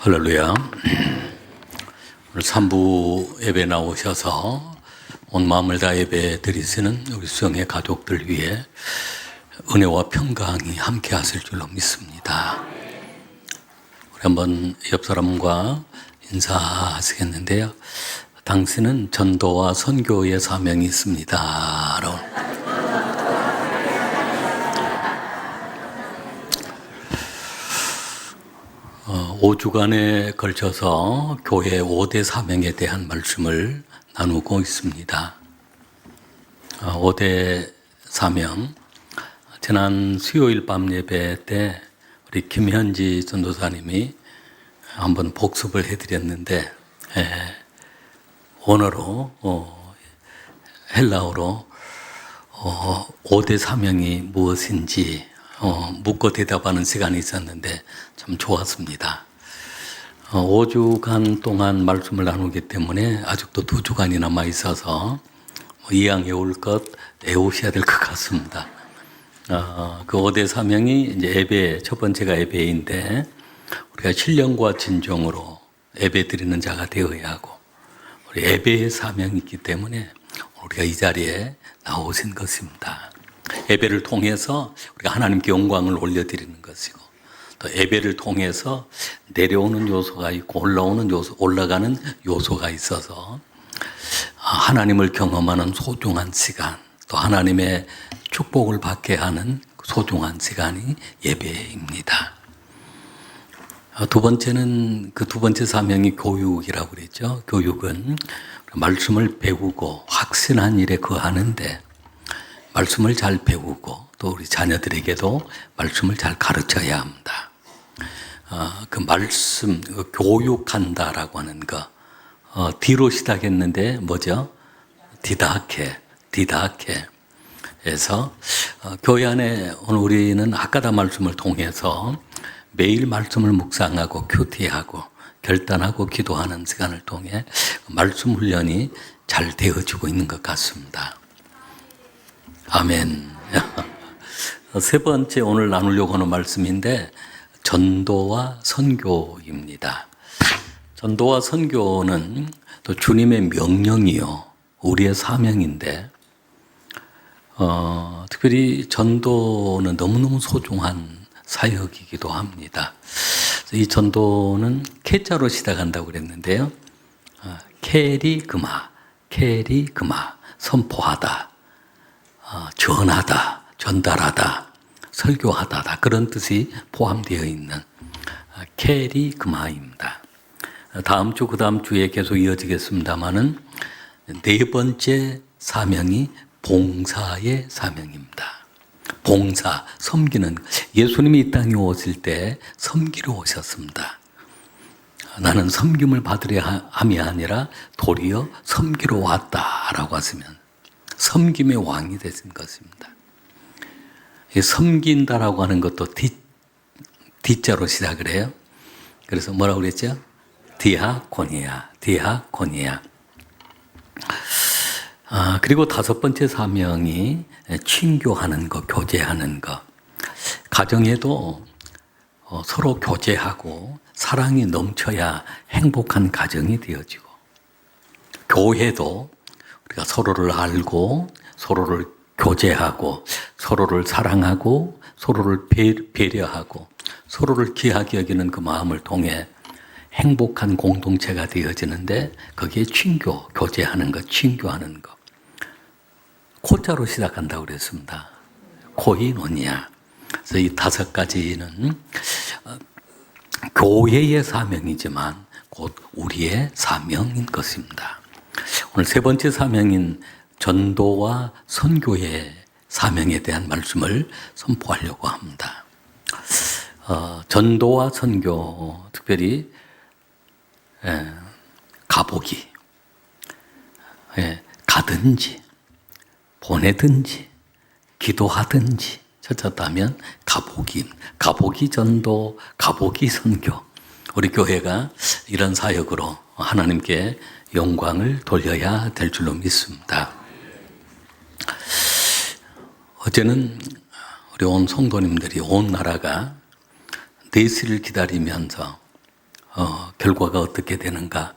할렐루야. 오늘 3부 예배 나오셔서 온 마음을 다 예배 드리시는 우리 수영의 가족들 위해 은혜와 평강이 함께 하실 줄로 믿습니다. 우리 한번 옆 사람과 인사하시겠는데요. 당신은 전도와 선교의 사명이 있습니다. 5주간에 걸쳐서 교회 5대 사명에 대한 말씀을 나누고 있습니다. 5대 사명, 지난 수요일 밤 예배 때 우리 김현지 전도사님이 한번 복습을 해드렸는데 원어로 헬라어로 5대 사명이 무엇인지 묻고 대답하는 시간이 있었는데 참 좋았습니다. 5주간 동안 말씀을 나누기 때문에 아직도 2주간이 남아 있어서 이왕 외울 것 외우셔야 될 것 같습니다. 그 5대 사명이 이제 예배, 첫 번째가 예배인데 우리가 신령과 진정으로 예배 드리는 자가 되어야 하고 우리 예배의 사명이 있기 때문에 우리가 이 자리에 나오신 것입니다. 예배를 통해서 우리가 하나님께 영광을 올려드리는 것이고 또 예배를 통해서 내려오는 요소가 있고 올라가는 요소가 있어서 하나님을 경험하는 소중한 시간, 또 하나님의 축복을 받게 하는 소중한 시간이 예배입니다. 두 번째는 그 두 번째 사명이 교육이라고 그랬죠. 교육은 말씀을 배우고 확신한 일에 거하는데 말씀을 잘 배우고 또 우리 자녀들에게도 말씀을 잘 가르쳐야 합니다. 그 말씀, 교육한다라고 하는 거, D로 시작했는데 뭐죠? 디다케. 그래서 교회 안에 오늘 우리는 아까다 말씀을 통해서 매일 말씀을 묵상하고 큐티하고 결단하고 기도하는 시간을 통해 말씀 훈련이 잘 되어지고 있는 것 같습니다. 아멘. 세 번째 오늘 나누려고 하는 말씀인데 전도와 선교입니다. 전도와 선교는 또 주님의 명령이요 우리의 사명인데 특별히 전도는 너무너무 소중한 사역이기도 합니다. 이 전도는 케자로 시작한다고 그랬는데요. 케리그마, 선포하다, 전하다, 전달하다, 설교하다 그런 뜻이 포함되어 있는 케리그마입니다. 다음 주, 그 다음 주에 계속 이어지겠습니다만은 네 번째 사명이 봉사의 사명입니다. 봉사, 섬기는, 예수님이 이 땅에 오실 때 섬기러 오셨습니다. 나는 섬김을 받으려 함이 아니라 도리어 섬기러 왔다라고 하시면 섬김의 왕이 되신 것입니다. 섬긴다라고 하는 것도 D자로 시작을 해요. 그래서 뭐라고 그랬죠? 디아코니아. 그리고 다섯 번째 사명이 친교하는 것, 교제하는 것. 가정에도 서로 교제하고 사랑이 넘쳐야 행복한 가정이 되어지고 교회도 우리가 서로를 알고 서로를 교제하고 서로를 사랑하고 서로를 배려하고 서로를 귀하게 여기는 그 마음을 통해 행복한 공동체가 되어지는데 거기에 친교, 교제하는 것, 친교하는 것. 코자로 시작한다고 그랬습니다. 코이노니아. 그래서 이 다섯 가지는 교회의 사명이지만 곧 우리의 사명인 것입니다. 오늘 세 번째 사명인 전도와 선교의 사명에 대한 말씀을 선포하려고 합니다. 전도와 선교, 특별히 가보기, 가든지 보내든지 기도하든지 찾았다면 가보기 전도, 가보기 선교. 우리 교회가 이런 사역으로 하나님께 영광을 돌려야 될 줄로 믿습니다. 어제는 우리 온 성도님들이 온 나라가 내시를 기다리면서 결과가 어떻게 되는가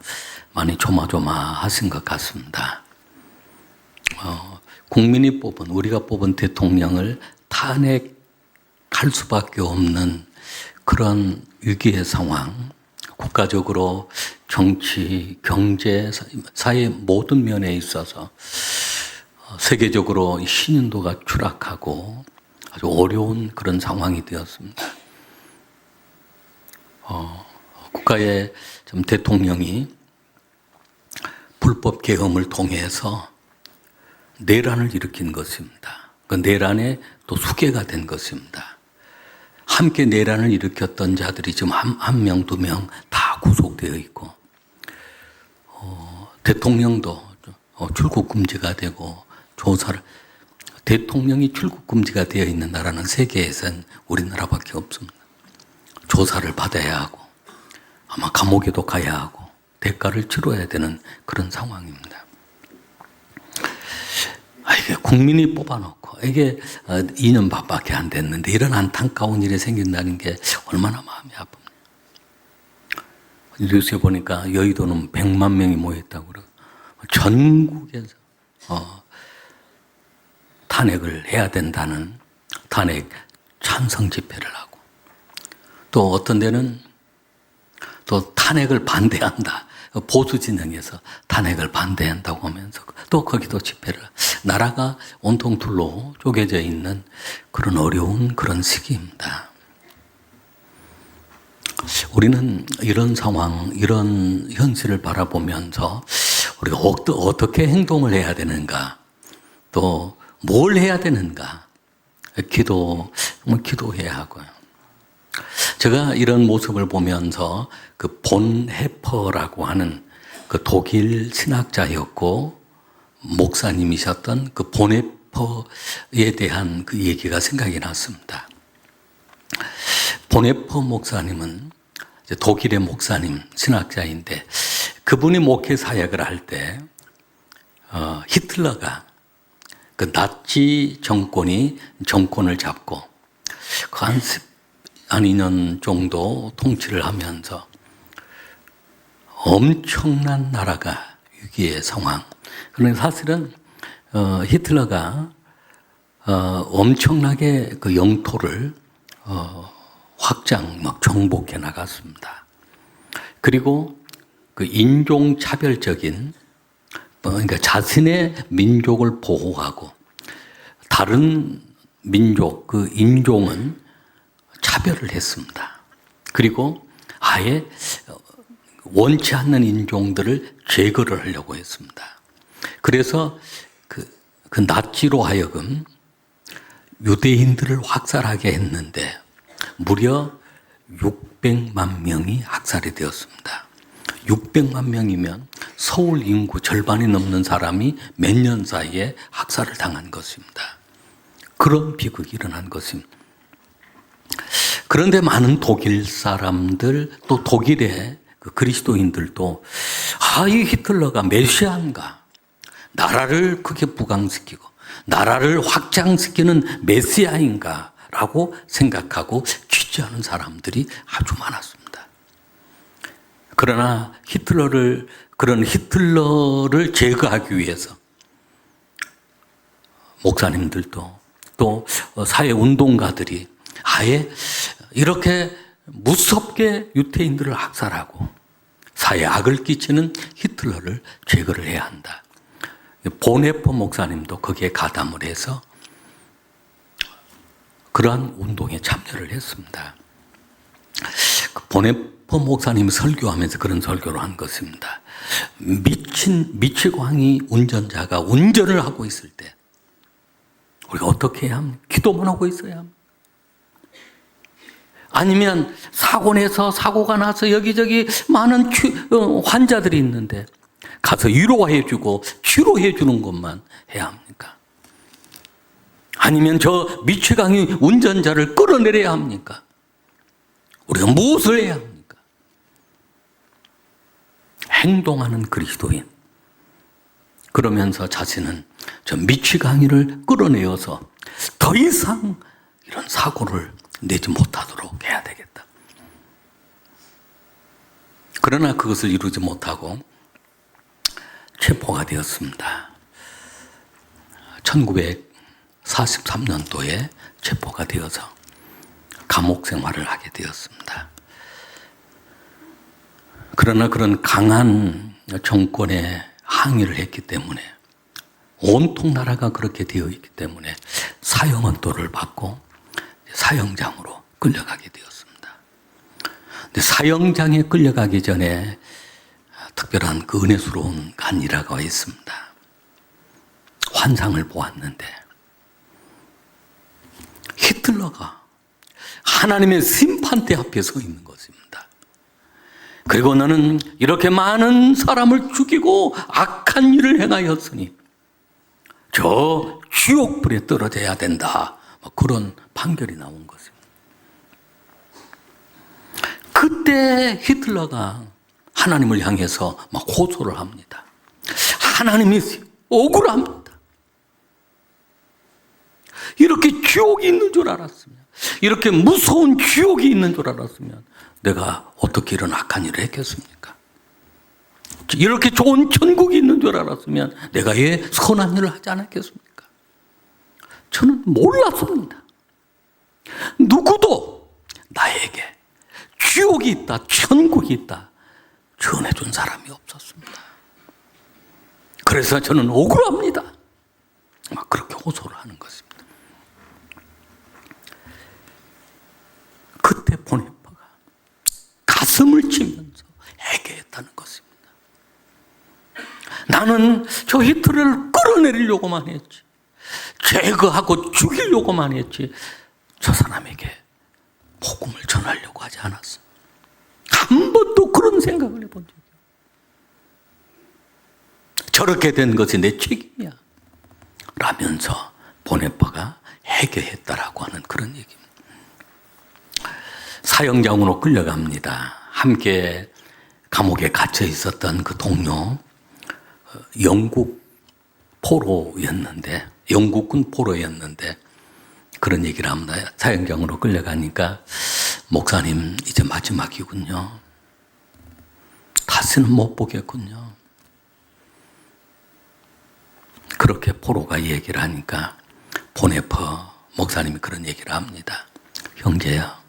많이 조마조마하신 것 같습니다. 국민이 뽑은, 우리가 뽑은 대통령을 탄핵할 수밖에 없는 그런 위기의 상황, 국가적으로 정치, 경제, 사회 모든 면에 있어서 세계적으로 신인도가 추락하고 아주 어려운 그런 상황이 되었습니다. 국가의 좀 대통령이 불법 계엄을 통해서 내란을 일으킨 것입니다. 그 내란에 또 수괴가 된 것입니다. 함께 내란을 일으켰던 자들이 지금 한 명, 두 명 다 구속되어 있고, 대통령도 출국 금지가 되고, 대통령이 출국 금지가 되어 있는 나라는 세계에선 우리나라밖에 없습니다. 조사를 받아야 하고, 아마 감옥에도 가야 하고, 대가를 치러야 되는 그런 상황입니다. 이게 국민이 뽑아놓고, 이게 2년 반밖에 안 됐는데, 이런 안타까운 일이 생긴다는 게 얼마나 마음이 아픕니다. 뉴스에 보니까 여의도는 100만 명이 모였다고 그러고, 전국에서 탄핵을 해야 된다는 탄핵 찬성 집회를 하고, 또 어떤 데는 또 탄핵을 반대한다. 보수 진영에서 탄핵을 반대한다고 하면서 또 거기도 집회를, 나라가 온통 둘로 쪼개져 있는 그런 어려운 그런 시기입니다. 우리는 이런 상황, 이런 현실을 바라보면서 우리가 어떻게 행동을 해야 되는가, 또 뭘 해야 되는가, 기도해야 하고요. 제가 이런 모습을 보면서 그 본 해퍼라고 하는 그 독일 신학자였고 목사님이셨던 그 본 해퍼에 대한 그 얘기가 생각이 났습니다. 본 해퍼 목사님은 독일의 목사님, 신학자인데, 그분이 목회 사역을 할 때 히틀러가, 그 나치 정권이 정권을 잡고 그 한 2년 정도 통치를 하면서 엄청난 나라가 위기의 상황. 그런데 사실은 히틀러가 엄청나게 그 영토를 정복해 나갔습니다. 그리고 그 인종차별적인, 그러니까 자신의 민족을 보호하고 다른 민족, 그 인종은 차별을 했습니다. 그리고 아예 원치 않는 인종들을 제거를 하려고 했습니다. 그래서 그 나치로 하여금 유대인들을 학살하게 했는데 무려 600만 명이 학살이 되었습니다. 600만 명이면 서울 인구 절반이 넘는 사람이 몇 년 사이에 학살을 당한 것입니다. 그런 비극이 일어난 것입니다. 그런데 많은 독일 사람들, 또 독일의 그 그리스도인들도 이 히틀러가 메시아인가, 나라를 크게 부강시키고 나라를 확장시키는 메시아인가 라고 생각하고 취재하는 사람들이 아주 많았습니다. 그러나 그런 히틀러를 제거하기 위해서 목사님들도 또 사회운동가들이 아예 이렇게 무섭게 유태인들을 학살하고 사회에 악을 끼치는 히틀러를 제거를 해야 한다. 보네퍼 목사님도 거기에 가담을 해서 그러한 운동에 참여를 했습니다. 보네퍼 목사님이 설교하면서 그런 설교를 한 것입니다. 미치광이 운전자가 운전을 하고 있을 때 우리가 어떻게 해야 합니까? 기도만 하고 있어야 합니다. 아니면 사고가 나서 여기저기 많은 환자들이 있는데 가서 위로해주고 치료해주는 것만 해야 합니까? 아니면 저 미치광이 운전자를 끌어내려야 합니까? 우리가 무엇을 해야 합니까? 행동하는 그리스도인. 그러면서 자신은 저 미치광이를 끌어내어서 더 이상 이런 사고를 내지 못하도록 해야 되겠다. 그러나 그것을 이루지 못하고 체포가 되었습니다. 1943년도에 체포가 되어서 감옥 생활을 하게 되었습니다. 그러나 그런 강한 정권에 항의를 했기 때문에, 온통 나라가 그렇게 되어 있기 때문에 사형언도를 받고 사형장으로 끌려가게 되었습니다. 근데 사형장에 끌려가기 전에 특별한 그 은혜스러운 한 일화가 있습니다. 환상을 보았는데 히틀러가 하나님의 심판대 앞에 서 있는 것입니다. 그리고 너는 이렇게 많은 사람을 죽이고 악한 일을 행하였으니 저 지옥불에 떨어져야 된다. 그런 판결이 나온 것입니다. 그때 히틀러가 하나님을 향해서 막 호소를 합니다. 하나님이 억울합니다. 이렇게 지옥이 있는 줄 알았으면, 이렇게 무서운 지옥이 있는 줄 알았으면 내가 어떻게 이런 악한 일을 했겠습니까? 이렇게 좋은 천국이 있는 줄 알았으면 내가 왜 선한 일을 하지 않았겠습니까? 저는 몰랐습니다. 누구도 나에게 지옥이 있다, 천국이 있다 전해준 사람이 없었습니다. 그래서 저는 억울합니다. 막 그렇게 호소를 하는 것입니다. 그때 보네파가 가슴을 치면서 회개했다는 것입니다. 나는 저 히틀러를 끌어내리려고만 했지, 제거하고 죽이려고만 했지, 저 사람에게 복음을 전하려고 하지 않았어. 한 번도 그런 생각을 해본 적이 없어요. 저렇게 된 것이 내 책임이야 라면서 보네파가 회개했다라고 하는 그런 얘기입니다. 사형장으로 끌려갑니다. 함께 감옥에 갇혀 있었던 그 동료, 영국 포로였는데, 영국군 포로였는데 그런 얘기를 합니다. 사형장으로 끌려가니까 목사님 이제 마지막이군요. 다시는 못 보겠군요. 그렇게 포로가 얘기를 하니까 보네퍼 목사님이 그런 얘기를 합니다. 형제야,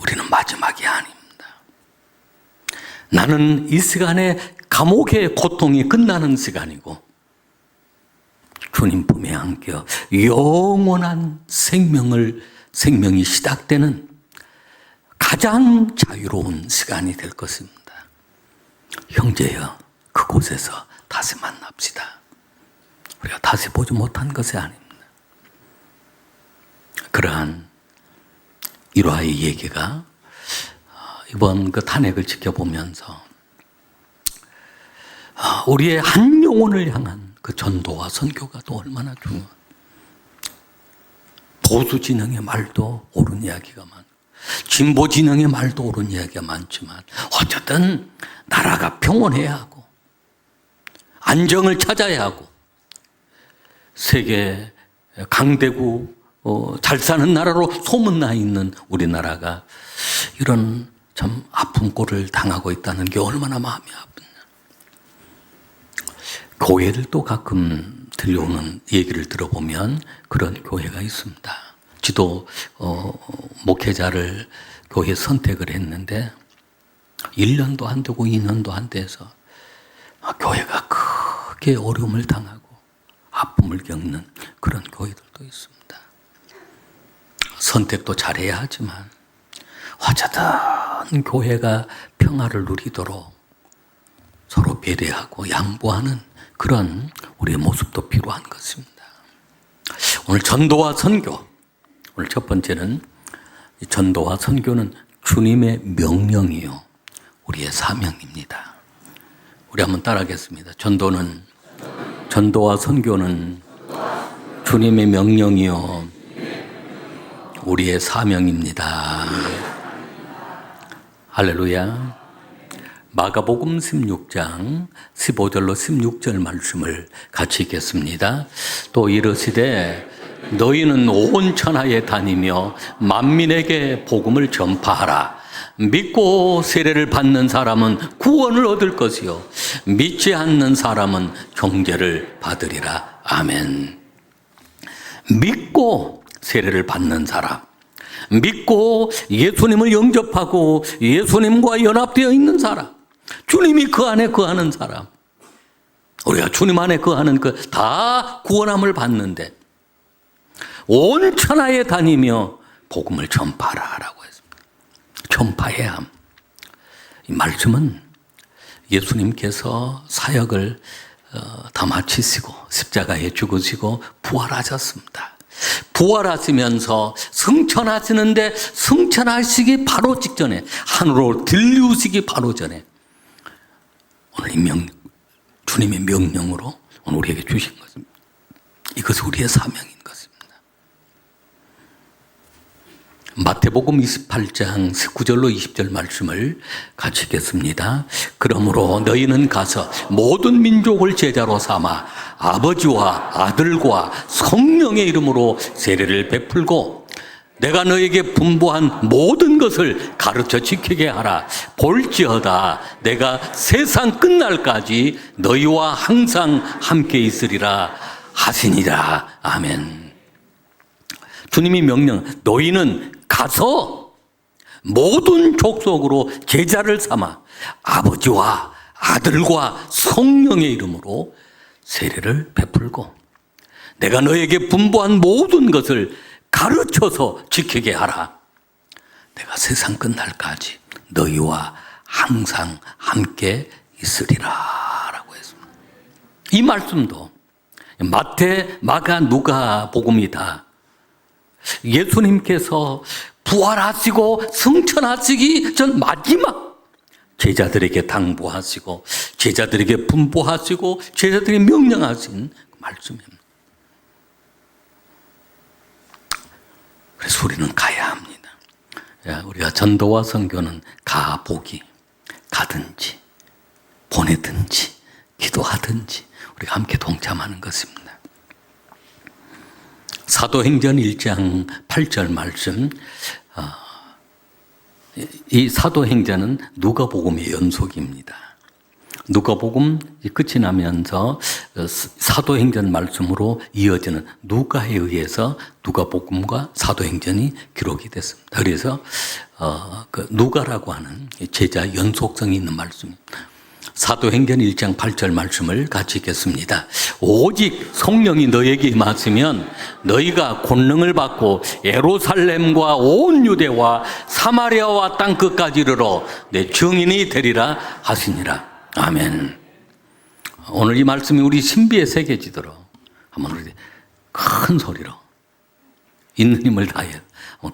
우리는 마지막이 아닙니다. 나는 이 시간에 감옥의 고통이 끝나는 시간이고 주님 품에 안겨 영원한 생명이 시작되는 가장 자유로운 시간이 될 것입니다. 형제여, 그곳에서 다시 만납시다. 우리가 다시 보지 못한 것이 아닙니다. 그러한 일화의 얘기가 이번 그 탄핵을 지켜보면서 우리의 한 영혼을 향한 그 전도와 선교가 또 얼마나 중요한, 보수 진영의 말도 옳은 이야기가 많고 진보 진영의 말도 옳은 이야기가 많지만 어쨌든 나라가 평온해야 하고 안정을 찾아야 하고 세계 강대국 잘 사는 나라로 소문나 있는 우리나라가 이런 참 아픈 꼴을 당하고 있다는 게 얼마나 마음이 아프냐. 교회들도 가끔 들려오는 얘기를 들어보면 그런 교회가 있습니다. 지도 목회자를 교회 선택을 했는데 1년도 안 되고 2년도 안 돼서 교회가 크게 어려움을 당하고 아픔을 겪는 그런 교회들도 있습니다. 선택도 잘해야 하지만 어쨌든 교회가 평화를 누리도록 서로 배려하고 양보하는 그런 우리의 모습도 필요한 것입니다. 오늘 전도와 선교, 오늘 첫 번째는 전도와 선교는 주님의 명령이요 우리의 사명입니다. 우리 한번 따라하겠습니다. 전도와 선교는 주님의 명령이요 우리의 사명입니다. 할렐루야. 마가복음 16장 15절로 16절 말씀을 같이 읽겠습니다. 또 이르시되 너희는 온 천하에 다니며 만민에게 복음을 전파하라. 믿고 세례를 받는 사람은 구원을 얻을 것이요 믿지 않는 사람은 정죄를 받으리라. 아멘. 믿고 세례를 받는 사람, 믿고 예수님을 영접하고 예수님과 연합되어 있는 사람, 주님이 그 안에 거하는 사람, 우리가 주님 안에 거하는 다 구원함을 받는데 온 천하에 다니며 복음을 전파하라고 했습니다. 전파해야 함. 이 말씀은 예수님께서 사역을 다 마치시고 십자가에 죽으시고 부활하셨습니다. 부활하시면서 승천하시는데 승천하시기 바로 직전에 하늘로 들리우시기 바로 전에 오늘 주님의 명령으로 오늘 우리에게 주신 것입니다. 이것이 우리의 사명인 것입니다. 마태복음 28장 19절로 20절 말씀을 같이 읽겠습니다. 그러므로 너희는 가서 모든 민족을 제자로 삼아 아버지와 아들과 성령의 이름으로 세례를 베풀고 내가 너에게 분부한 모든 것을 가르쳐 지키게 하라. 볼지어다 내가 세상 끝날까지 너희와 항상 함께 있으리라 하시니라. 아멘. 주님이 명령, 너희는 가서 모든 족속으로 제자를 삼아 아버지와 아들과 성령의 이름으로 세례를 베풀고 내가 너에게 분부한 모든 것을 가르쳐서 지키게 하라. 내가 세상 끝날까지 너희와 항상 함께 있으리라 라고 했습니다. 이 말씀도 마태, 마가, 누가 복음이다. 예수님께서 부활하시고 승천하시기 전 마지막 제자들에게 당부하시고 제자들에게 분부하시고 제자들에게 명령하신 말씀입니다. 그래서 우리는 가야 합니다. 우리가 전도와 선교는 가보기, 가든지 보내든지 기도하든지 우리가 함께 동참하는 것입니다. 사도행전 1장 8절 말씀, 이 사도행전은 누가복음의 연속입니다. 누가복음 끝이 나면서 사도행전 말씀으로 이어지는 누가에 의해서 누가복음과 사도행전이 기록이 됐습니다. 그래서 그 누가라고 하는 제자 연속성이 있는 말씀입니다. 사도행전 1장 8절 말씀을 같이 읽겠습니다. 오직 성령이 너에게 임하시면 너희가 권능을 받고 예루살렘과 온 유대와 사마리아와 땅끝까지 이르러 내 증인이 되리라 하시니라. 아멘. 오늘 이 말씀이 우리 신비에 새겨지도록 한번 우리 큰 소리로 있는 힘을 다해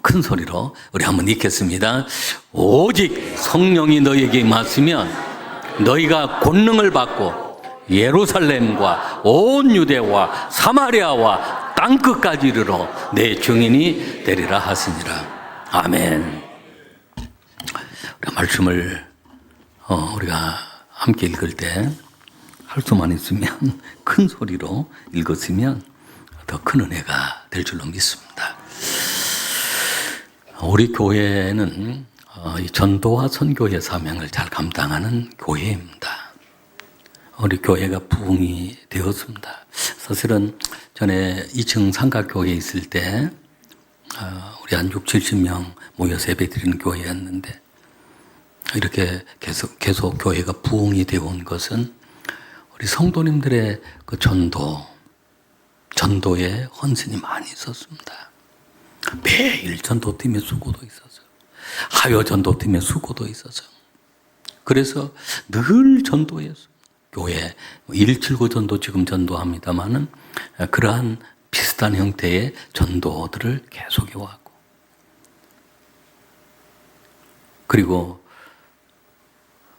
큰 소리로 우리 한번 읽겠습니다. 오직 성령이 너에게 임하시면 너희가 권능을 받고 예루살렘과 온 유대와 사마리아와 땅끝까지 이르러 내 증인이 되리라 하시니라. 아멘. 우리가 말씀을 우리가 함께 읽을 때 할 수만 있으면 큰 소리로 읽었으면 더 큰 은혜가 될 줄로 믿습니다. 우리 교회는 이 전도와 선교의 사명을 잘 감당하는 교회입니다. 우리 교회가 부흥이 되었습니다. 사실은 전에 2층 상가교회에 있을 때 우리 한 6, 70명 모여서 예배 드리는 교회였는데 이렇게 계속 교회가 부흥이 되어 온 것은 우리 성도님들의 그 전도에 헌신이 많이 있었습니다. 매일 전도팀의 수고도 있었어요. 하여 전도팀의 수고도 있었어요. 그래서 늘 전도했어요. 교회 179 전도 지금 전도합니다마는 그러한 비슷한 형태의 전도들을 계속해 왔고, 그리고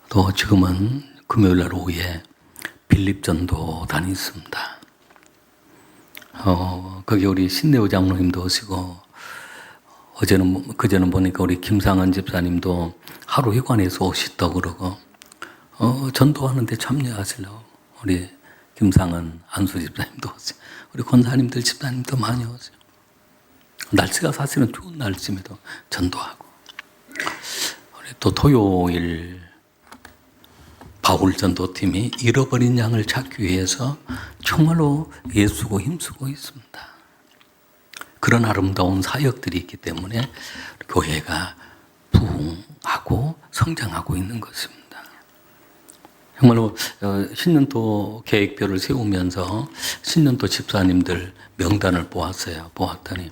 또 지금은 금요일날 오후에 빌립 전도단이 있습니다. 거기 우리 신내우 장로님도 오시고, 그제는 보니까 우리 김상은 집사님도 하루 휴관에서 오시다고 그러고, 전도하는데 참여하시려고 우리 김상은 안수 집사님도 오세요. 우리 권사님들 집사님도 많이 오세요. 날씨가 사실은 추운 날씨임에도 전도하고, 또 토요일 바울 전도팀이 잃어버린 양을 찾기 위해서 정말로 애쓰고 힘쓰고 있습니다. 그런 아름다운 사역들이 있기 때문에 교회가 부흥하고 성장하고 있는 것입니다. 정말로 신년도 계획표를 세우면서 신년도 집사님들 명단을 보았더니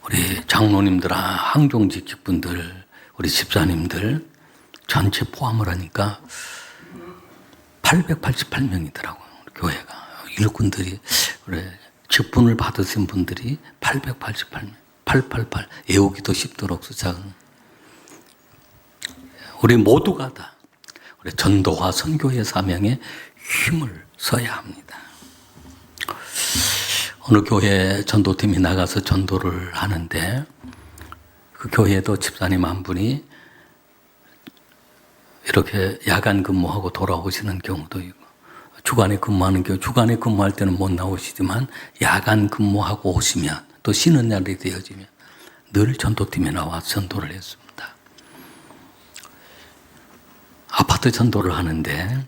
우리 장로님들, 항종직 직분들, 우리 집사님들 전체 포함을 하니까 888명이더라고요. 교회가. 일꾼들이, 우리 직분을 받으신 분들이 888명, 888, 외우기도 쉽도록 숫자가. 우리 모두가 다 우리 전도와 선교의 사명에 힘을 써야 합니다. 어느 교회 전도팀이 나가서 전도를 하는데 그 교회도 집사님 한 분이 이렇게 야간 근무하고 돌아오시는 경우도 있고, 주간에 근무하는 경우, 주간에 근무할 때는 못 나오시지만 야간 근무하고 오시면, 또 쉬는 날이 되어지면 늘 전도팀에 나와서 전도를 했습니다. 아파트 전도를 하는데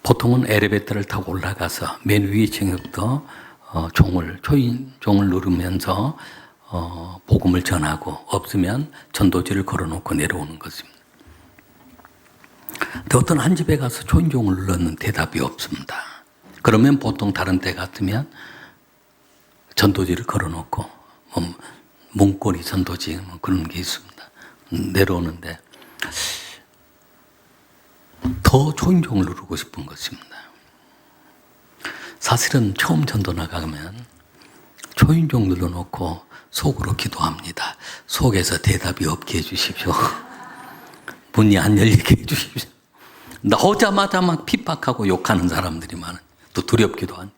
보통은 엘리베이터를 타고 올라가서 맨 위에 층부터 초인종을 누르면서 복음을 전하고, 없으면 전도지를 걸어놓고 내려오는 것입니다. 근데 어떤 한 집에 가서 초인종을 눌렀는 대답이 없습니다. 그러면 보통 다른 때 같으면 전도지를 걸어놓고 문고리 전도지 그런 게 있습니다. 내려오는데 더 초인종을 누르고 싶은 것입니다. 사실은 처음 전도 나가면 초인종 눌러놓고 속으로 기도합니다. 속에서 대답이 없게 해주십시오. 문이 안 열리게 해주십시오. 나오자마자 막 핍박하고 욕하는 사람들이 많아요. 또 두렵기도 한.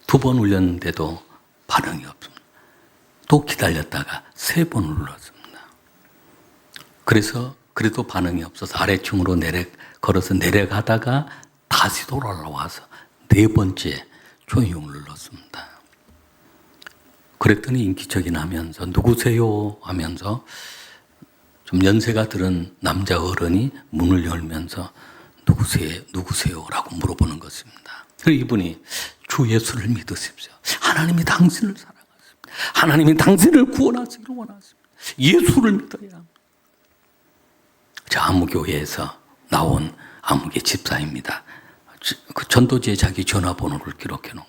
2번 울렸는데도 반응이 없습니다. 또 기다렸다가 3번 눌렀습니다. 그래도 반응이 없어서 아래층으로 걸어서 내려가다가 다시 돌아와서 4번째 초인종을 눌렀습니다. 그랬더니 인기척이 나면서 누구세요 하면서 좀 연세가 들은 남자 어른이 문을 열면서 누구세요? 라고 물어보는 것입니다. 그래서 이분이 주 예수를 믿으십시오. 하나님이 당신을 사랑하십니다. 하나님이 당신을 구원하시기를 원하십니다. 예수를 믿어야 합니다. 저 아무교회에서 나온 아무개 집사입니다. 그 전도지에 자기 전화번호를 기록해 놓은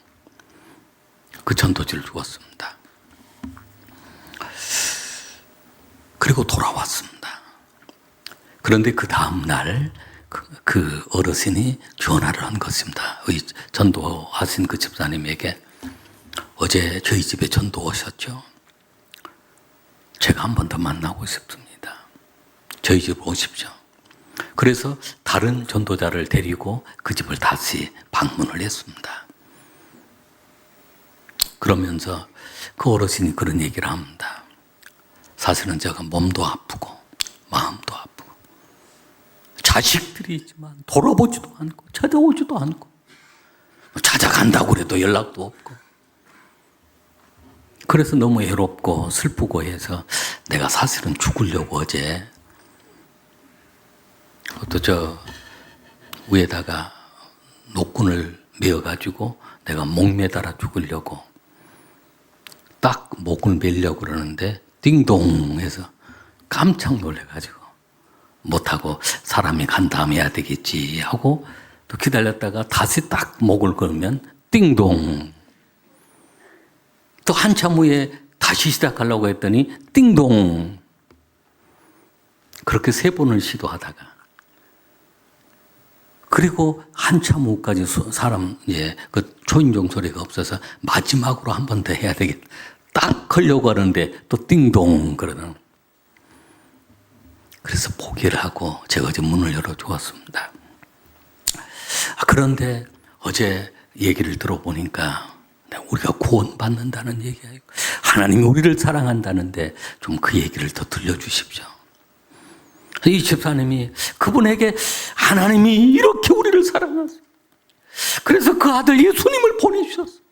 그 전도지를 주었습니다. 그리고 돌아왔습니다. 그런데 그 다음날 그 어르신이 전화를 한 것입니다. 전도하신 그 집사님에게 어제 저희 집에 전도 오셨죠? 제가 한 번 더 만나고 싶습니다. 저희 집 오십시오. 그래서 다른 전도자를 데리고 그 집을 다시 방문을 했습니다. 그러면서 그 어르신이 그런 얘기를 합니다. 사실은 제가 몸도 아프고 마음도 아프고 자식들이 있지만 돌아보지도 않고 찾아오지도 않고 찾아간다고 그래도 연락도 없고, 그래서 너무 외롭고 슬프고 해서 내가 사실은 죽으려고 어제 또 저 위에다가 노끈을 메어가지고 내가 목 매달아 죽으려고 딱 목을 매려고 그러는데 띵동 해서 깜짝 놀래가지고 못하고 사람이 간 다음에 해야 되겠지 하고 또 기다렸다가 다시 딱 목을 걸면 띵동, 또 한참 후에 다시 시작하려고 했더니 띵동, 그렇게 3번을 시도하다가, 그리고 한참 후까지 그 초인종 소리가 없어서 마지막으로 한 번 더 해야 되겠다. 딱 걸려고 하는데 또 띵동 그러는. 그래서 포기를 하고 제가 어제 문을 열어주었습니다. 그런데 어제 얘기를 들어보니까 우리가 구원받는다는 얘기가 있고 하나님이 우리를 사랑한다는데 좀 그 얘기를 더 들려주십시오. 이 집사님이 그분에게 하나님이 이렇게 우리를 사랑하세요. 그래서 그 아들 예수님을 보내주셨어요.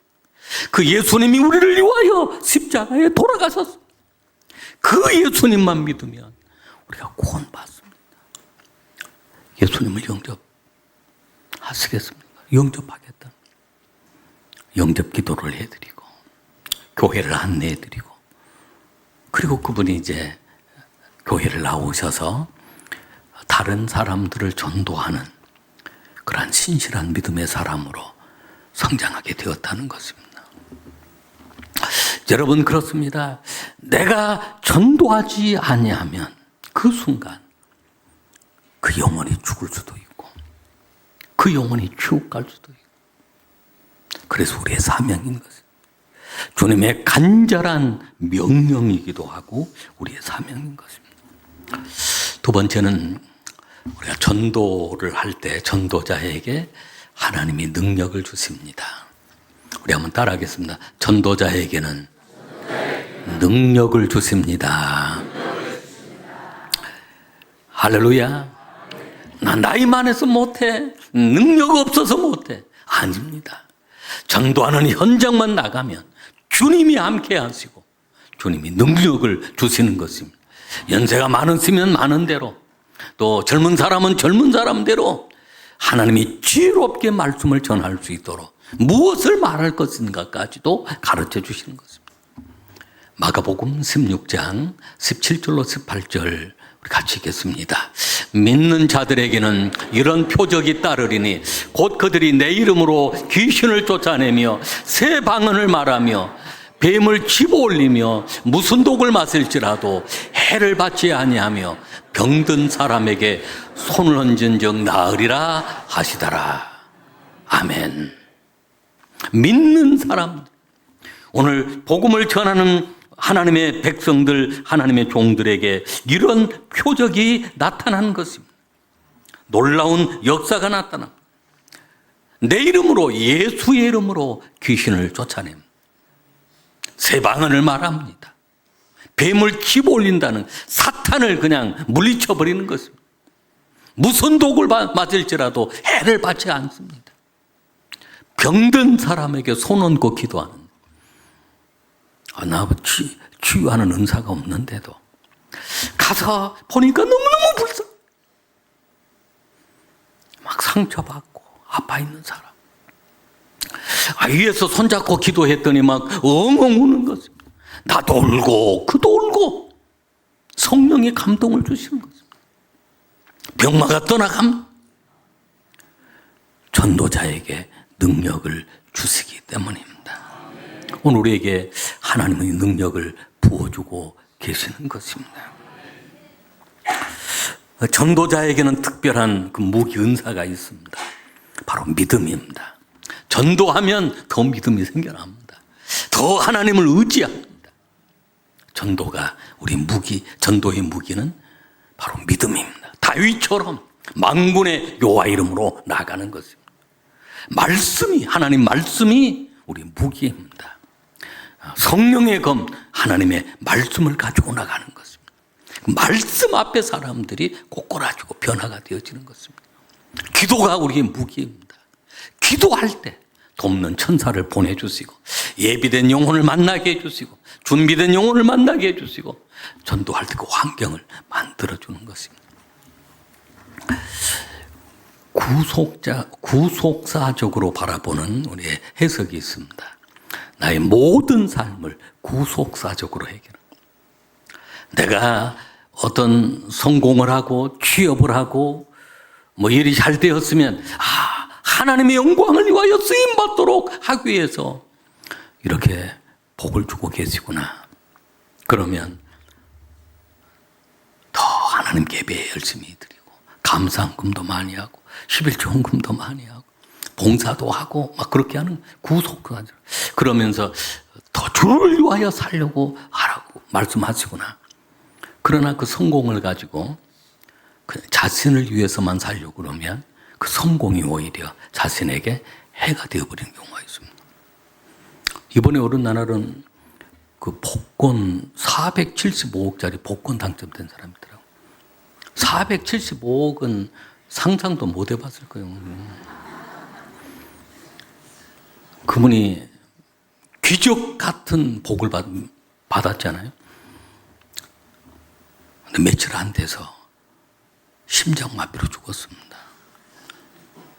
그 예수님이 우리를 위하여 십자가에 돌아가셨어. 그 예수님만 믿으면 우리가 구원받습니다. 예수님을 영접하시겠습니까? 영접하겠다. 영접 기도를 해드리고 교회를 안내해드리고, 그리고 그분이 이제 교회를 나오셔서 다른 사람들을 전도하는 그러한 신실한 믿음의 사람으로 성장하게 되었다는 것입니다. 여러분, 그렇습니다. 내가 전도하지 아니하면 그 순간 그 영혼이 죽을 수도 있고 그 영혼이 지옥 갈 수도 있고, 그래서 우리의 사명인 것입니다. 주님의 간절한 명령이기도 하고 우리의 사명인 것입니다. 두 번째는 우리가 전도를 할 때 전도자에게 하나님이 능력을 주십니다. 우리 한번 따라하겠습니다. 전도자에게는 능력을 주십니다. 할렐루야. 나 나이 많아서 못해, 능력 없어서 못해. 아닙니다. 전도하는 현장만 나가면 주님이 함께 하시고 주님이 능력을 주시는 것입니다. 연세가 많으시면 많은 대로, 또 젊은 사람은 젊은 사람대로 하나님이 지혜롭게 말씀을 전할 수 있도록 무엇을 말할 것인가까지도 가르쳐 주시는 것입니다. 마가복음 16장 17절로 18절 우리 같이 읽겠습니다. 믿는 자들에게는 이런 표적이 따르리니 곧 그들이 내 이름으로 귀신을 쫓아내며 새 방언을 말하며 뱀을 집어올리며 무슨 독을 마실지라도 해를 받지 아니하며 병든 사람에게 손을 얹은 적 나으리라 하시더라. 아멘. 믿는 사람, 오늘 복음을 전하는 하나님의 백성들, 하나님의 종들에게 이런 표적이 나타나는 것입니다. 놀라운 역사가 나타납니다. 내 이름으로, 예수의 이름으로 귀신을 쫓아냅니다. 새 방언을 말합니다. 뱀을 집어올린다는 사탄을 그냥 물리쳐버리는 것입니다. 무슨 독을 맞을지라도 해를 받지 않습니다. 병든 사람에게 손 얹고 기도하는, 나 치유하는 은사가 없는데도 가서 보니까 너무너무 불쌍해. 막 상처받고 아파 있는 사람, 위에서 손잡고 기도했더니 막 엉엉 우는 것입니다. 나도 울고 그도 울고 성령의 감동을 주시는 것입니다. 병마가 떠나감, 전도자에게 능력을 주시기 때문입니다. 오늘 우리에게 하나님의 능력을 부어주고 계시는 것입니다. 전도자에게는 특별한 그 무기 은사가 있습니다. 바로 믿음입니다. 전도하면 더 믿음이 생겨납니다. 더 하나님을 의지합니다. 전도가 우리 무기, 전도의 무기는 바로 믿음입니다. 다윗처럼 만군의 여호와 이름으로 나가는 것입니다. 말씀이, 하나님 말씀이 우리 무기입니다. 성령의 검, 하나님의 말씀을 가지고 나가는 것입니다. 말씀 앞에 사람들이 꼬꾸라지고 변화가 되어지는 것입니다. 기도가 우리의 무기입니다. 기도할 때 돕는 천사를 보내주시고, 예비된 영혼을 만나게 해주시고, 준비된 영혼을 만나게 해주시고, 전도할 때 그 환경을 만들어주는 것입니다. 구속사적으로 바라보는 우리의 해석이 있습니다. 나의 모든 삶을 구속사적으로 해결합니다. 내가 어떤 성공을 하고 취업을 하고 뭐 일이 잘 되었으면 하나님의 영광을 위하여 쓰임받도록 하기 위해서 이렇게 복을 주고 계시구나. 그러면 더 하나님께 예배 열심히 드리고 감사헌금도 많이 하고 11조 헌금도 많이 하고 봉사도 하고 막 그렇게 하는 구속사죠. 그러면서 더 주를 위하여 살려고 하라고 말씀하시구나. 그러나 그 성공을 가지고 자신을 위해서만 살려고 그러면 그 성공이 오히려 자신에게 해가 되어버리는 경우가 있습니다. 이번에 어른 나날은 그 복권 475억짜리 복권 당첨된 사람이 있더라고요. 475억은 상상도 못 해봤을 거예요. 그분이 기적 같은 복을 받았잖아요. 근데 며칠 안 돼서 심장마비로 죽었습니다.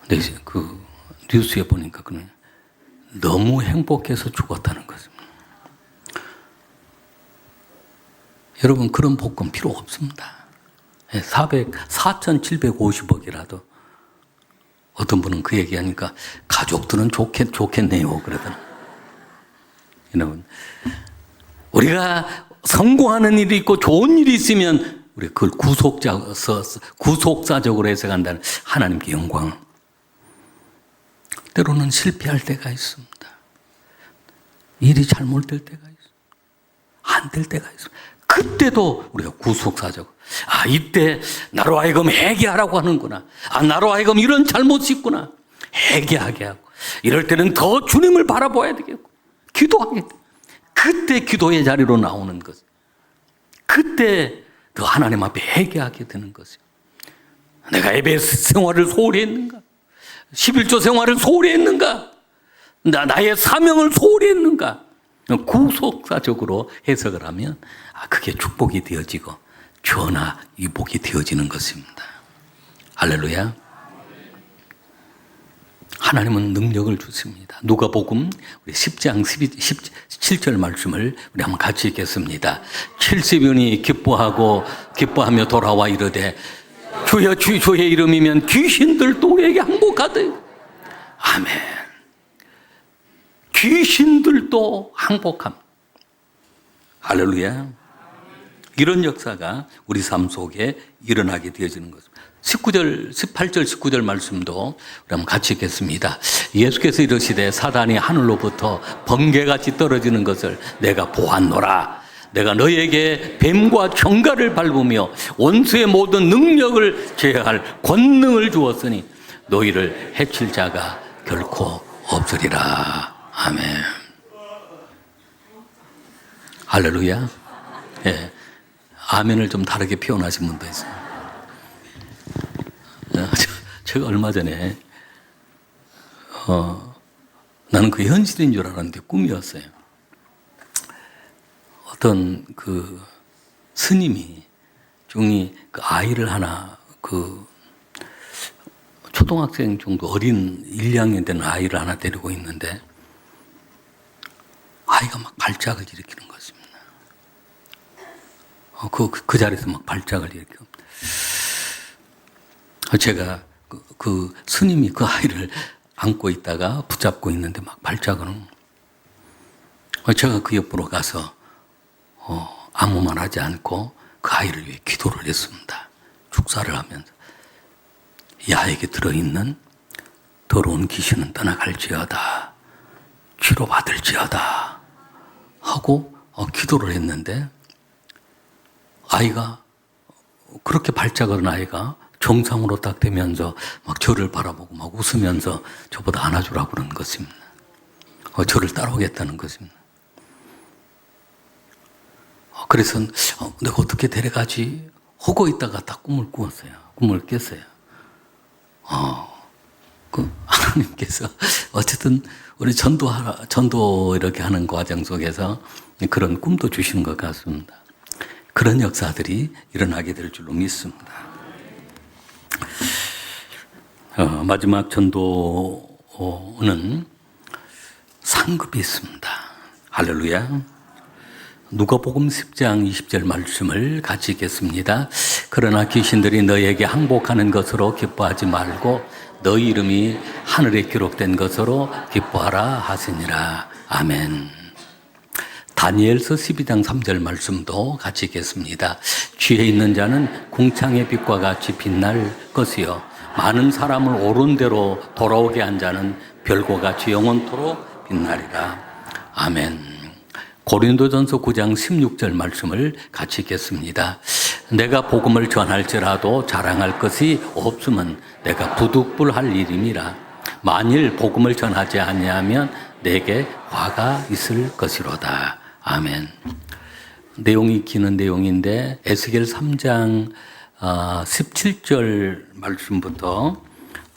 근데 그 뉴스에 보니까 그는 너무 행복해서 죽었다는 것입니다. 여러분, 그런 복은 필요 없습니다. 4,750억이라도 어떤 분은 그 얘기하니까 가족들은 좋겠네요. 그러더라고요. 여러분, 우리가 성공하는 일이 있고 좋은 일이 있으면 우리 그걸 구속사적으로 해석한다는 하나님께 영광. 때로는 실패할 때가 있습니다. 일이 잘못될 때가 있습니다. 안 될 때가 있습니다. 그때도 우리가 구속사적. 이때 나로 하여금 회개하라고 하는구나. 나로 하여금 이런 잘못이 있구나. 회개하게 하고. 이럴 때는 더 주님을 바라봐야 되겠고. 기도하게 돼. 그때 기도의 자리로 나오는 것. 그때 더 하나님 앞에 회개하게 되는 것이요. 내가 예배 생활을 소홀히 했는가? 11조 생활을 소홀히 했는가? 나의 사명을 소홀히 했는가? 구속사적으로 해석을 하면 그게 축복이 되어지고 전화 위복이 되어지는 것입니다. 할렐루야. 하나님은 능력을 주십니다. 누가복음 10장 17절 말씀을 우리 한번 같이 읽겠습니다. 70인이 기뻐하며 돌아와 이르되 주여 주의 이름이면 귀신들도 우리에게 항복하되. 아멘. 귀신들도 항복함. 할렐루야. 이런 역사가 우리 삶 속에 일어나게 되어지는 것입니다. 18절 19절 말씀도 우리 한번 같이 읽겠습니다. 예수께서 이르시되 사단이 하늘로부터 번개같이 떨어지는 것을 내가 보았노라. 내가 너에게 뱀과 정갈을 밟으며 원수의 모든 능력을 제어할 권능을 주었으니 너희를 해칠 자가 결코 없으리라. 아멘. 할렐루야. 예. 아멘을 좀 다르게 표현하신 분도 있어요. 제가 얼마 전에 나는 그 현실인 줄 알았는데 꿈이었어요. 어떤 그 스님이 중이 그 아이를 하나 그 초등학생 정도 어린 1, 2학년 되는 아이를 하나 데리고 있는데 아이가 막 발작을 일으키는 것입니다. 그 자리에서 막 발작을 일으키고 제가 그 스님이 그 아이를 안고 있다가 붙잡고 있는데 막 발작을 하는 제가 그 옆으로 가서 아무 말 하지 않고 그 아이를 위해 기도를 했습니다. 축사를 하면서 이 아이에게 들어있는 더러운 귀신은 떠나갈지어다. 치료받을지어다. 하고 기도를 했는데 아이가 그렇게 발작을 한 아이가 정상으로 딱 되면서 막 저를 바라보고 막 웃으면서 저보다 안아주라고 그러는 것입니다. 저를 따라오겠다는 것입니다. 그래서 내가 어떻게 데려가지? 하고 있다가 딱 꿈을 꾸었어요. 꿈을 깼어요. 그 하나님께서 어쨌든 우리 전도 이렇게 하는 과정 속에서 그런 꿈도 주시는 것 같습니다. 그런 역사들이 일어나게 될 줄로 믿습니다. 마지막 전도는 상급이 있습니다. 할렐루야. 누가복음 10장 20절 말씀을 같이 읽겠습니다. 그러나 귀신들이 너에게 항복하는 것으로 기뻐하지 말고 너희 이름이 하늘에 기록된 것으로 기뻐하라 하시니라. 아멘. 다니엘서 12장 3절 말씀도 같이 읽겠습니다. 지혜 있는 자는 궁창의 빛과 같이 빛날 것이요 많은 사람을 옳은 대로 돌아오게 한 자는 별과 같이 영원토록 빛나리라. 아멘. 고린도전서 9장 16절 말씀을 같이 읽겠습니다. 내가 복음을 전할지라도 자랑할 것이 없으면 내가 부득불할 일임이라. 만일 복음을 전하지 아니하면 내게 화가 있을 것이로다. 아멘. 내용이 기는 내용인데 에스겔 3장 17절 말씀부터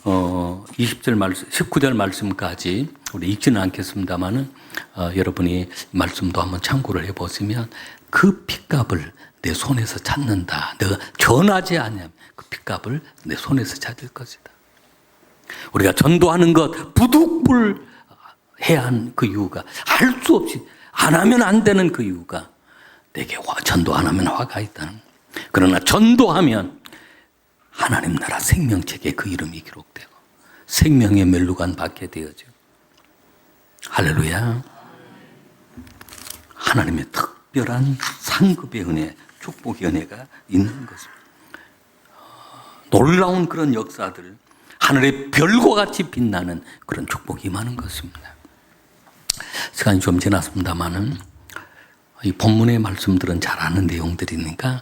20절 말씀, 19절 말씀까지 우리 읽지는 않겠습니다만은 여러분이 말씀도 한번 참고를 해보시면 그 핏값을 내 손에서 찾는다. 내가 전하지 않으면 그 핏값을 내 손에서 찾을 것이다. 우리가 전도하는 것 부득불 해야 하는 그 이유가 할 수 없이 안 하면 안 되는 그 이유가 내게 전도 안 하면 화가 있다는. 그러나 전도하면 하나님 나라 생명책에 그 이름이 기록되고 생명의 멜루간 받게 되어져. 할렐루야. 하나님의 특별한 상급의 은혜, 축복의 은혜가 있는 것입니다. 놀라운 그런 역사들, 하늘의 별과 같이 빛나는 그런 축복이 임하는 것입니다. 시간이 좀 지났습니다만은 이 본문의 말씀들은 잘 아는 내용들이니까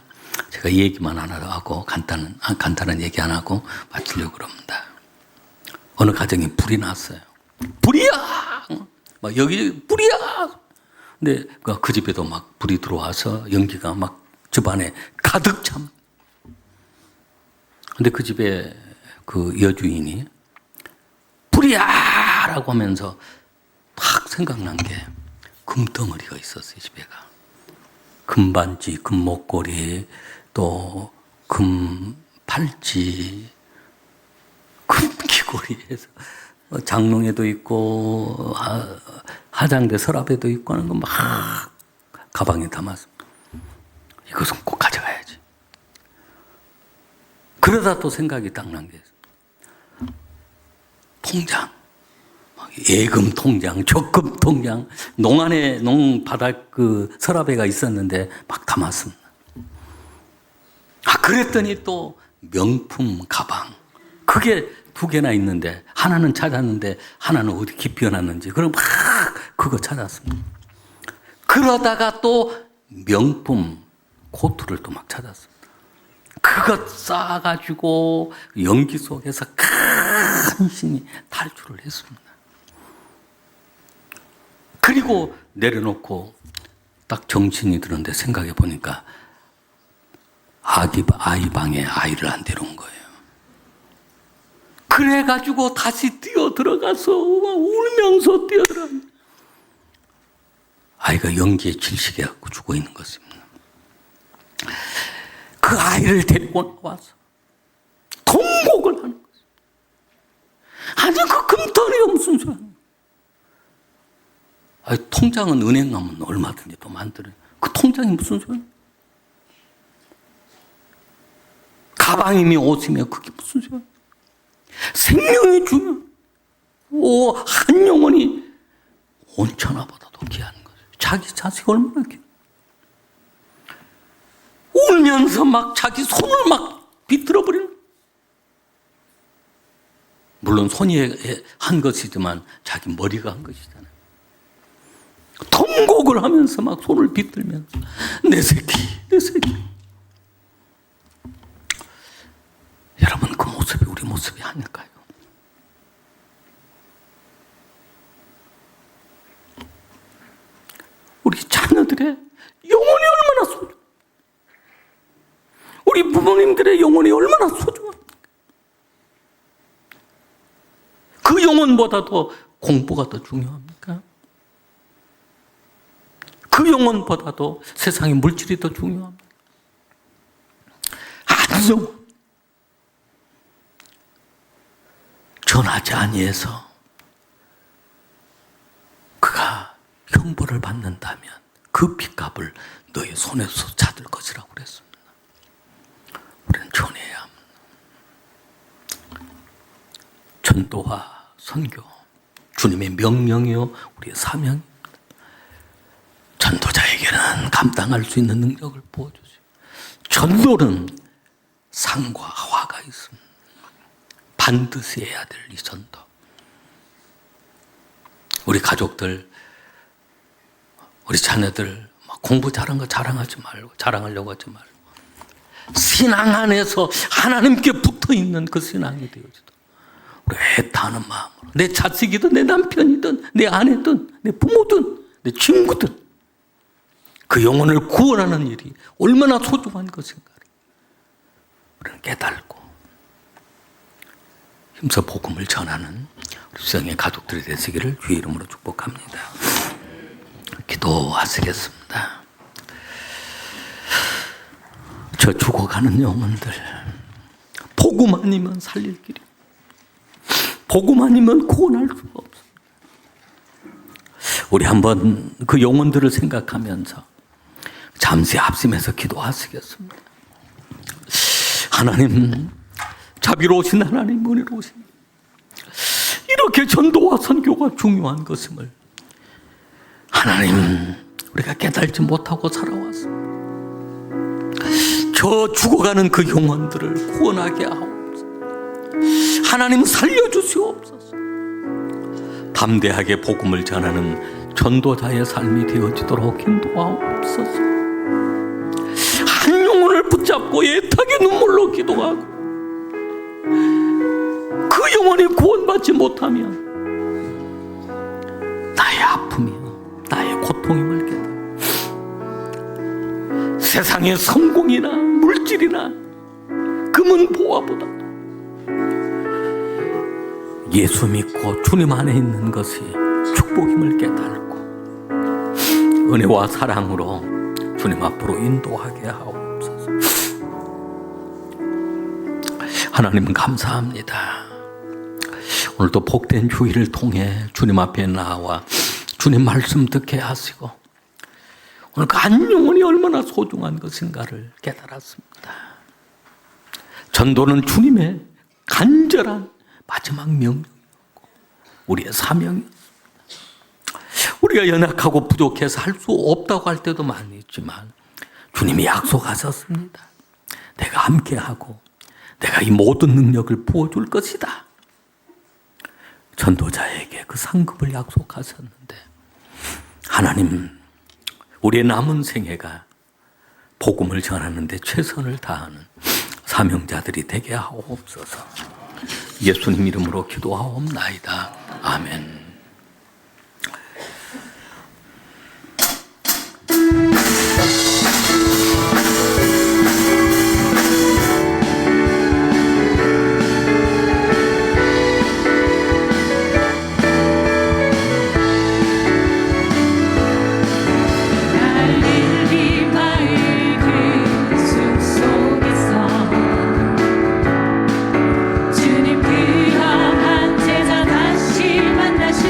제가 이 얘기만 하나 하고 간단한 얘기 안 하고 마치려고 합니다. 어느 가정에 불이 났어요. 불이야! 막 여기 불이야! 근데 그 집에도 막 불이 들어와서 연기가 막 집안에 가득 참. 근데 그 집에 그 여주인이 불이야! 라고 하면서 딱 생각난 게 금덩어리가 있었어요, 집에가. 금반지, 금목걸이, 또 금팔찌, 금귀걸이에서 장롱에도 있고 화장대 서랍에도 있고 하는 거 막 가방에 담았습니다. 이것은 꼭 가져가야지. 그러다 또 생각이 딱 난 게 통장, 예금 통장, 적금 통장, 농안에 농바닥 그 서랍에가 있었는데 막 담았습니다. 그랬더니 또 명품 가방, 그게 2개나 있는데 하나는 찾았는데 하나는 어디 깊이 놨는지 그럼 막 그거 찾았습니다. 그러다가 또 명품 코트를 또 막 찾았습니다. 그것 쌓아가지고 연기 속에서 간신히 탈출을 했습니다. 그리고 내려놓고 딱 정신이 드는데 생각해 보니까 아이 방에 아이를 안 데려온 거예요. 그래가지고 다시 뛰어 들어가서 울면서 뛰어 들어가. 아이가 연기에 질식해갖고 죽어 있는 것입니다. 그 아이를 데리고 나와서 통곡을 하는 거죠. 아니 그 금덩어리가 무슨 소리야. 아니, 통장은 은행 가면 얼마든지 또 만들어요. 그 통장이 무슨 소리야. 가방이며 옷이며 그게 무슨 소리야. 생명이 중요해. 한 영혼이 온천하보다도 귀한 거죠. 자기 자식 얼마나 귀해. 울면서 막 자기 손을 막 비틀어 버리는. 물론 손이 한 것이지만 자기 머리가 한 것이잖아요. 통곡을 하면서 막 손을 비틀면서 내 새끼, 내 새끼. 여러분 그 모습이 우리 모습이 아닐까요? 우리 자녀들의 영혼이 얼마나 소중해. 우리 부모님들의 영혼이 얼마나 소중합니까? 그 영혼보다도 공부가 더 중요합니까? 그 영혼보다도 세상의 물질이 더 중요합니다. 한 영혼 전하지 아니해서 그가 형벌을 받는다면 그 핏값을 너의 손에서 찾을 것이라고 그랬습니다. 우리는 전해야 합니다. 전도와 선교, 주님의 명령이요 우리의 사명입니다. 전도자에게는 감당할 수 있는 능력을 부어주세요. 전도는 상과 화가 있습니다. 반드시 해야 될 이 전도. 우리 가족들, 우리 자녀들 공부 잘한 거 자랑하지 말고, 자랑하려고 하지 말고 신앙 안에서 하나님께 붙어있는 그 신앙이 되어지도록 우리 애타는 마음으로 내 자식이든 내 남편이든 내 아내든 내 부모든 내 친구든 그 영혼을 구원하는 일이 얼마나 소중한 것인가 우리는 깨달고 힘써 복음을 전하는 수영의 가족들이 되시기를 주의 이름으로 축복합니다. 기도하시겠습니다. 저 죽어가는 영혼들, 복음 아니면 살릴 길이, 복음 아니면 구원할 수 없습니다. 우리 한번 그 영혼들을 생각하면서 잠시 합심해서 기도하시겠습니다. 하나님, 자비로우신 하나님, 은혜로우신, 이렇게 전도와 선교가 중요한 것임을 하나님, 우리가 깨달지 못하고 살아왔습니다. 저 죽어가는 그 영혼들을 구원하게 하옵소서. 하나님, 살려주시옵소서. 담대하게 복음을 전하는 전도자의 삶이 되어지도록 인도하옵소서. 한 영혼을 붙잡고 애타게 눈물로 기도하고 그 영혼이 구원받지 못하면 나의 아픔이요, 나의 고통임을 깨달아 세상의 성공이나 물질이나 금은 보화보다 예수 믿고 주님 안에 있는 것이 축복임을 깨달고 은혜와 사랑으로 주님 앞으로 인도하게 하옵소서. 하나님 감사합니다. 오늘도 복된 주일을 통해 주님 앞에 나와 주님 말씀 듣게 하시고 오늘 그 한 영혼이 얼마나 소중한 것인가를 깨달았습니다. 전도는 주님의 간절한 마지막 명령이었고 우리의 사명이었습니다. 우리가 연약하고 부족해서 할 수 없다고 할 때도 많이 있지만 주님이 약속하셨습니다. 내가 함께하고 내가 이 모든 능력을 부어줄 것이다. 전도자에게 그 상급을 약속하셨는데 하나님, 우리의 남은 생애가 복음을 전하는 데 최선을 다하는 사명자들이 되게 하옵소서. 예수님 이름으로 기도하옵나이다. 아멘. 주님 그 험한 제자 다시 만나시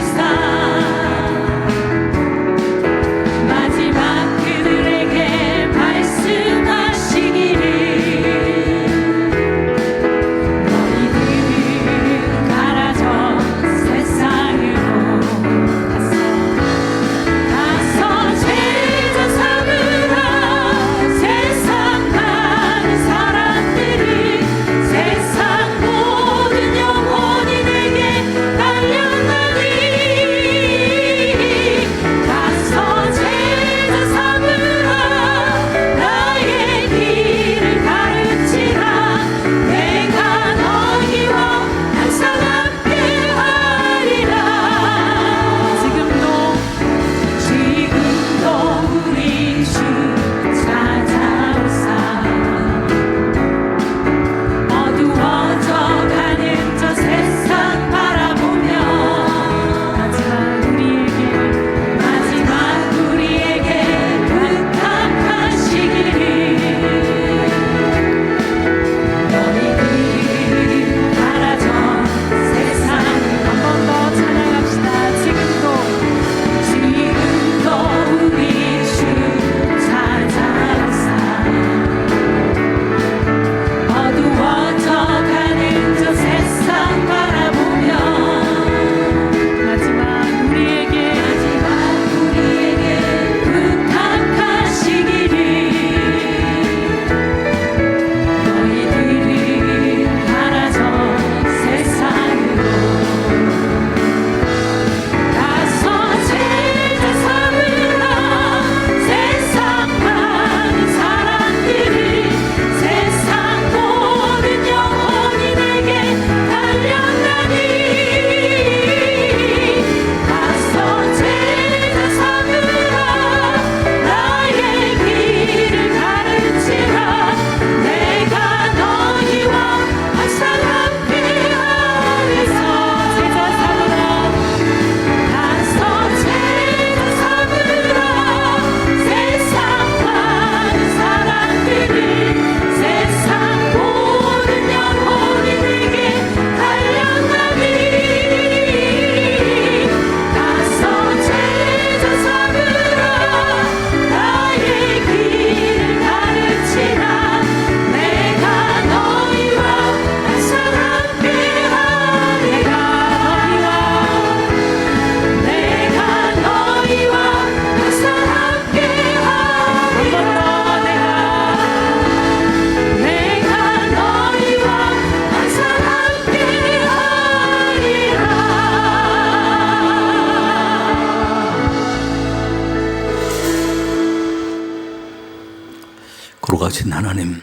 전능하신 하나님,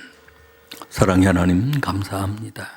사랑의 하나님 감사합니다.